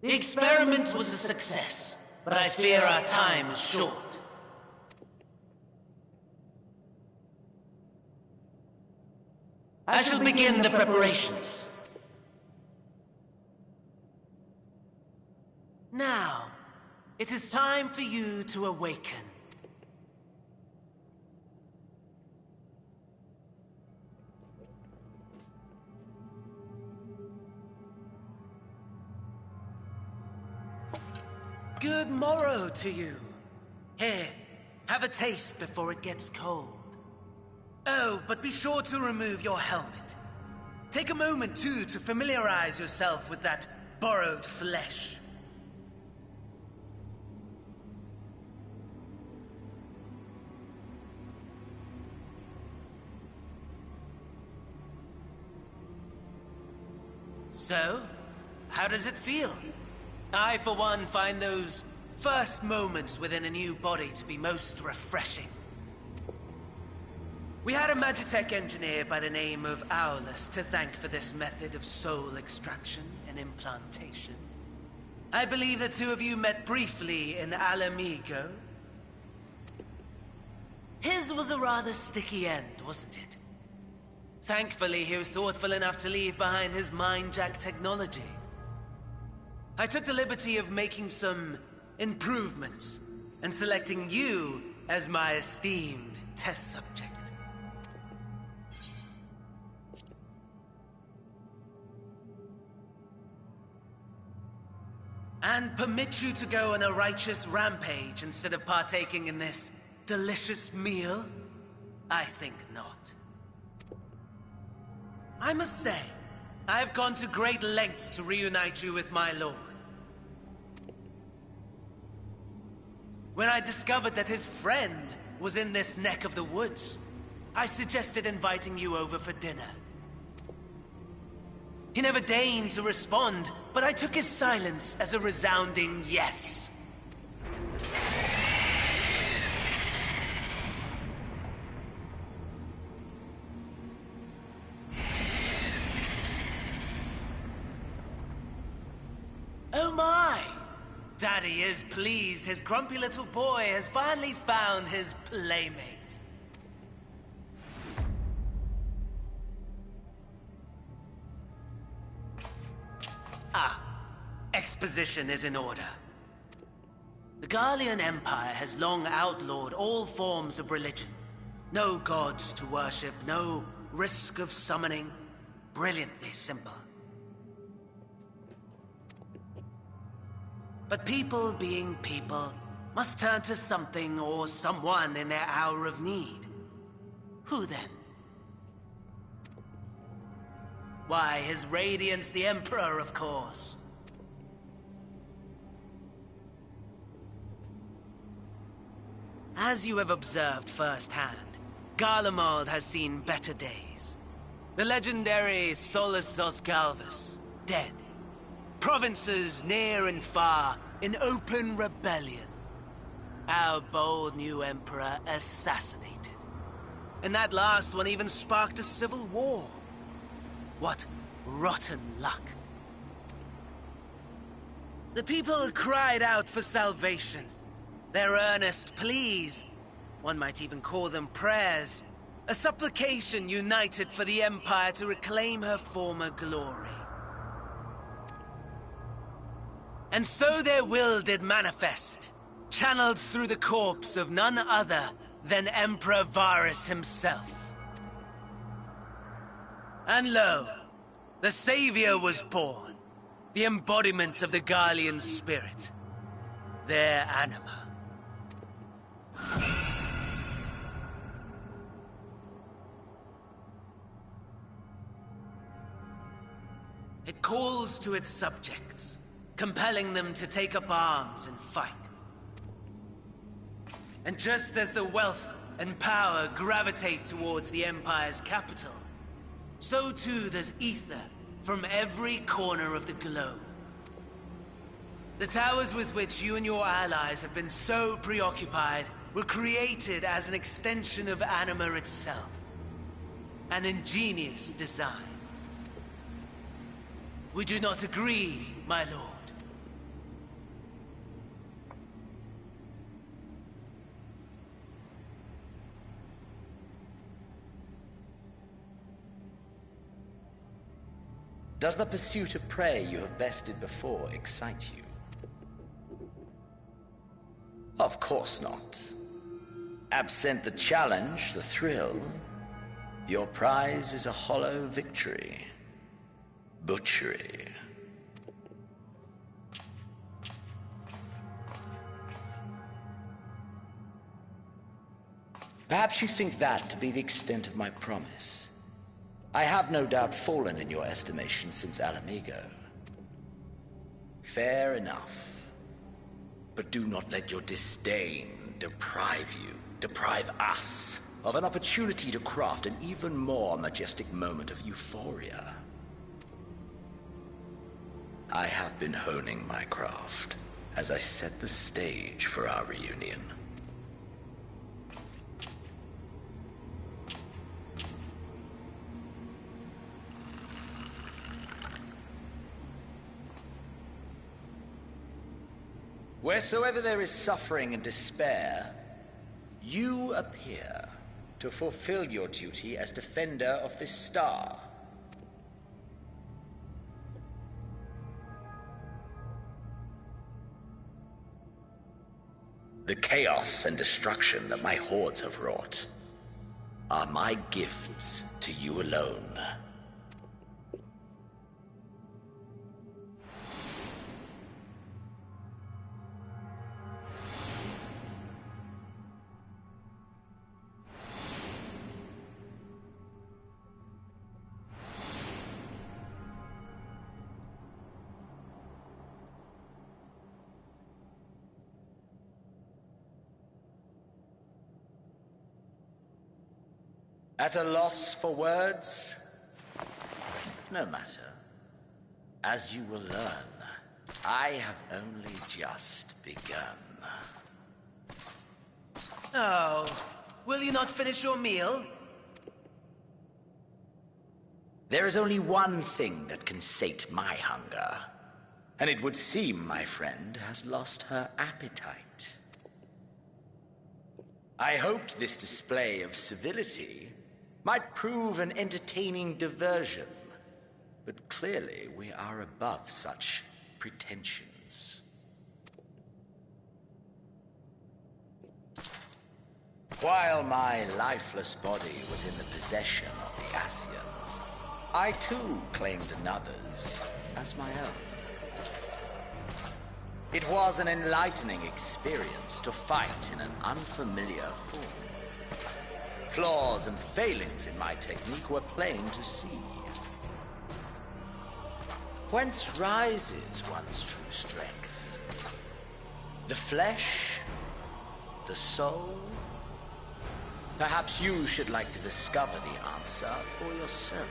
The experiment was a success, but I fear our time is short. I shall begin the preparations. Now, it is time for you to awaken. Good morrow to you. Here, have a taste before it gets cold. Oh, but be sure to remove your helmet. Take a moment, too, to familiarize yourself with that borrowed flesh. So, how does it feel? I, for one, find those first moments within a new body to be most refreshing. We had a Magitech engineer by the name of Aulus to thank for this method of soul extraction and implantation. I believe the two of you met briefly in Alamigo. His was a rather sticky end, wasn't it? Thankfully, he was thoughtful enough to leave behind his mind-jack technology. I took the liberty of making some improvements and selecting you as my esteemed test subject. And permit you to go on a righteous rampage instead of partaking in this delicious meal? I think not. I must say, I have gone to great lengths to reunite you with my lord. When I discovered that his friend was in this neck of the woods, I suggested inviting you over for dinner. He never deigned to respond, but I took his silence as a resounding yes. Oh my! Daddy is pleased his grumpy little boy has finally found his playmate. Exposition is in order. The Garlean Empire has long outlawed all forms of religion. No gods to worship, no risk of summoning. Brilliantly simple. But people being people must turn to something or someone in their hour of need. Who then? Why, His Radiance the Emperor, of course. As you have observed firsthand, Garlemald has seen better days. The legendary Solus Galvus, dead. Provinces near and far in open rebellion. Our bold new emperor assassinated. And that last one even sparked a civil war. What rotten luck. The people cried out for salvation. Their earnest pleas, one might even call them prayers, a supplication united for the Empire to reclaim her former glory. And so their will did manifest, channeled through the corpse of none other than Emperor Varus himself. And lo, the Savior was born, the embodiment of the Garlean spirit, their anima. It calls to its subjects, compelling them to take up arms and fight. And just as the wealth and power gravitate towards the Empire's capital, so too does ether from every corner of the globe. The towers with which you and your allies have been so preoccupied were created as an extension of Anima itself. An ingenious design. Would you not agree, my lord? Does the pursuit of prey you have bested before excite you? Of course not. Absent the challenge, the thrill, your prize is a hollow victory. Butchery. Perhaps you think that to be the extent of my promise. I have no doubt fallen in your estimation since Alamigo. Fair enough. But do not let your disdain deprive us, of an opportunity to craft an even more majestic moment of euphoria. I have been honing my craft as I set the stage for our reunion. Wheresoever there is suffering and despair, you appear to fulfill your duty as defender of this star. The chaos and destruction that my hordes have wrought are my gifts to you alone. At a loss for words? No matter. As you will learn, I have only just begun. Oh, will you not finish your meal? There is only one thing that can sate my hunger. And it would seem my friend has lost her appetite. I hoped this display of civility might prove an entertaining diversion, but clearly we are above such pretensions. While my lifeless body was in the possession of the Ascian, I too claimed another's as my own. It was an enlightening experience to fight in an unfamiliar form. Flaws and failings in my technique were plain to see. Whence rises one's true strength? The flesh? The soul? Perhaps you should like to discover the answer for yourself.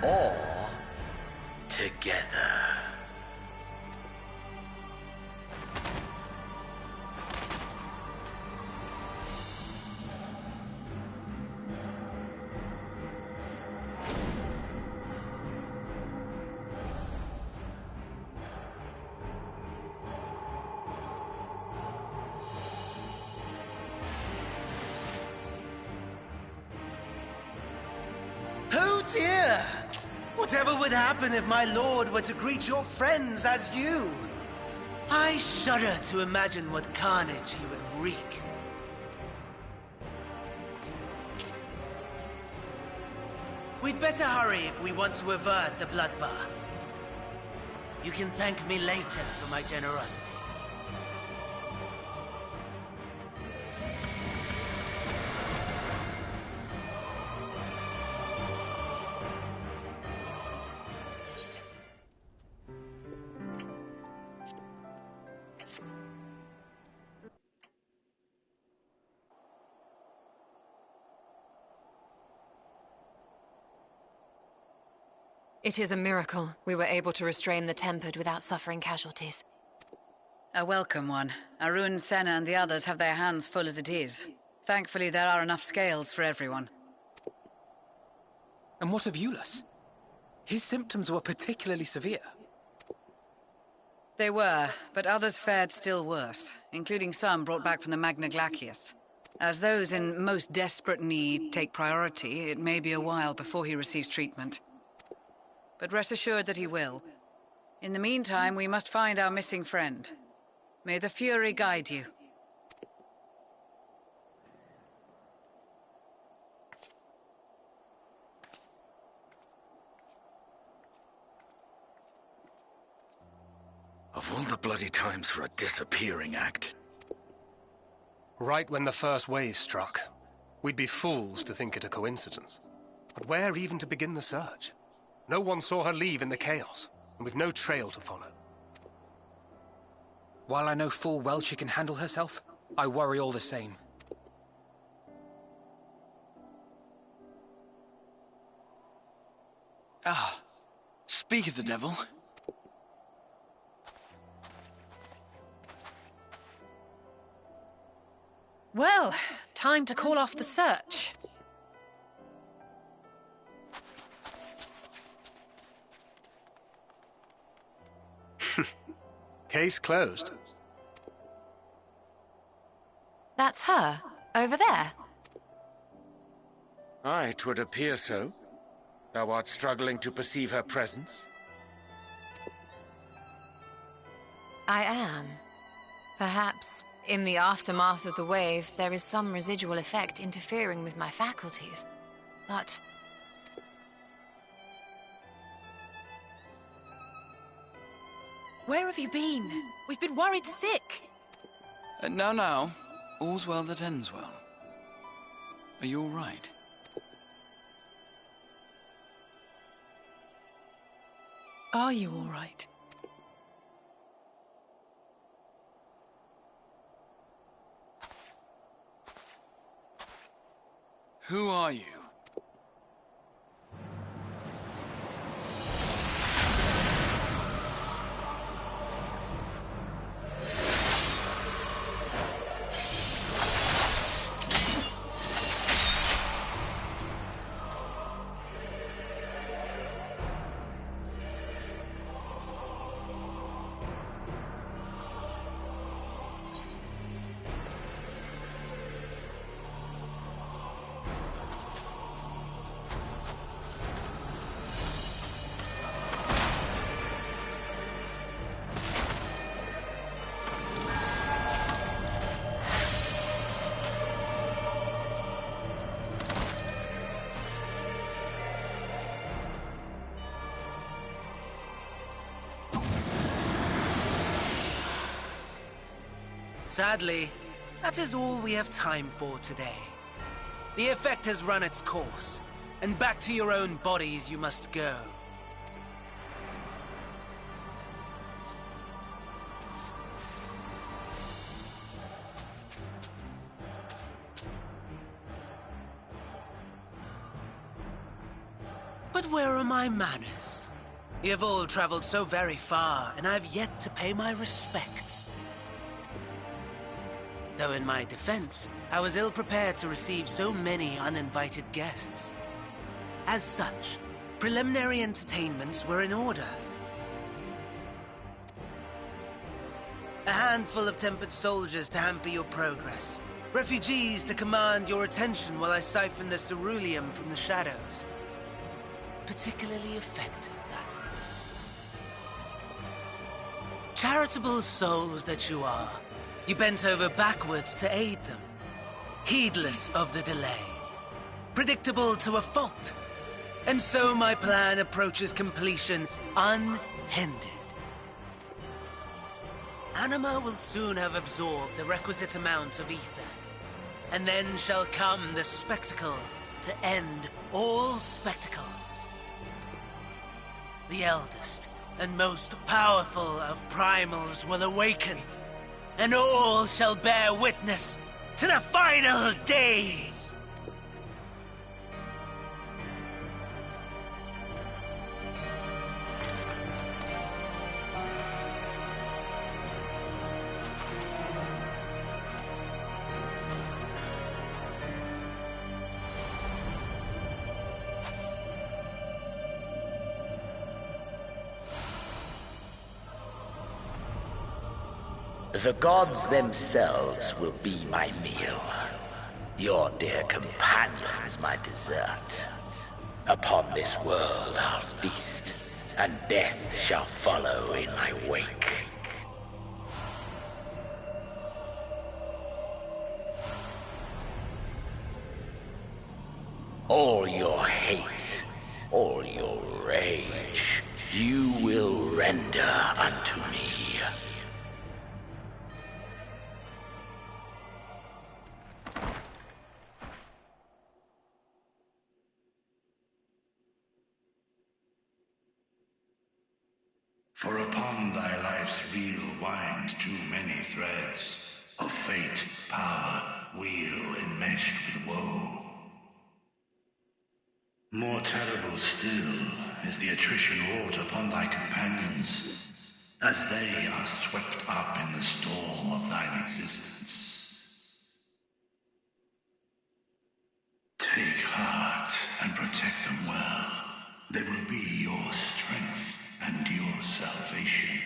Or together. Oh dear! Whatever would happen if my lord were to greet your friends as you? I shudder to imagine what carnage he would wreak. We'd better hurry if we want to avert the bloodbath. You can thank me later for my generosity. It is a miracle we were able to restrain the Tempered without suffering casualties. A welcome one. Arun, Senna and the others have their hands full as it is. Thankfully, there are enough scales for everyone. And what of Eulus? His symptoms were particularly severe. They were, but others fared still worse, including some brought back from the Magna Glacius. As those in most desperate need take priority, it may be a while before he receives treatment. But rest assured that he will. In the meantime, we must find our missing friend. May the Fury guide you. Of all the bloody times for a disappearing act. Right when the first wave struck, we'd be fools to think it a coincidence. But where even to begin the search? No one saw her leave in the chaos, and we've no trail to follow. While I know full well she can handle herself, I worry all the same. Ah, speak of the devil. Well, time to call off the search. Case closed. That's her, over there. Aye, 'twould appear so. Thou art struggling to perceive her presence? I am. Perhaps, in the aftermath of the wave, there is some residual effect interfering with my faculties. But... Where have you been? We've been worried sick. Now. All's well that ends well. Are you all right? Are you all right? Who are you? Sadly, that is all we have time for today. The effect has run its course, and back to your own bodies you must go. But where are my manners? You have all traveled so very far, and I have yet to pay my respects. Though in my defense, I was ill-prepared to receive so many uninvited guests. As such, preliminary entertainments were in order. A handful of tempered soldiers to hamper your progress. Refugees to command your attention while I siphon the ceruleum from the shadows. Particularly effective, that. Charitable souls that you are. You bent over backwards to aid them, heedless of the delay, predictable to a fault. And so my plan approaches completion unhindered. Anima will soon have absorbed the requisite amount of ether, and then shall come the spectacle to end all spectacles. The eldest and most powerful of primals will awaken, and all shall bear witness to the final days! The gods themselves will be my meal. Your dear companions my dessert. Upon this world I'll feast, and death shall follow in my wake. All your hate, all your rage, you will render unto me. For upon thy life's reel wind too many threads of fate, power, weal enmeshed with woe. More terrible still is the attrition wrought upon thy companions, as they are swept up in the storm of thine existence. Take heart and protect them well. They will be your strength and your salvation.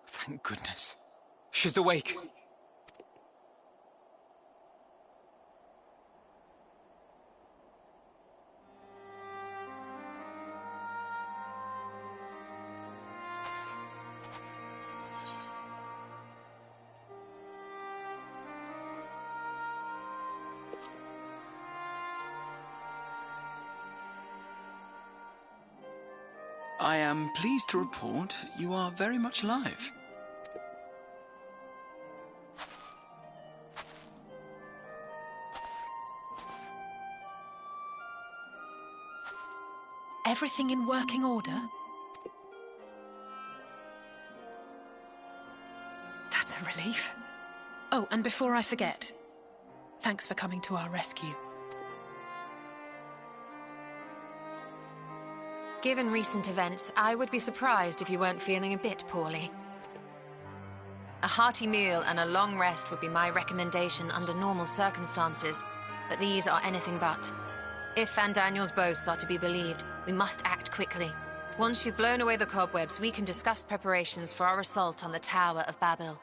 Thank goodness. She's awake. I am pleased to report you are very much alive. Everything in working order? That's a relief. Oh, and before I forget, thanks for coming to our rescue. Given recent events, I would be surprised if you weren't feeling a bit poorly. A hearty meal and a long rest would be my recommendation under normal circumstances, but these are anything but. If Fandaniel's boasts are to be believed, we must act quickly. Once you've blown away the cobwebs, we can discuss preparations for our assault on the Tower of Babel.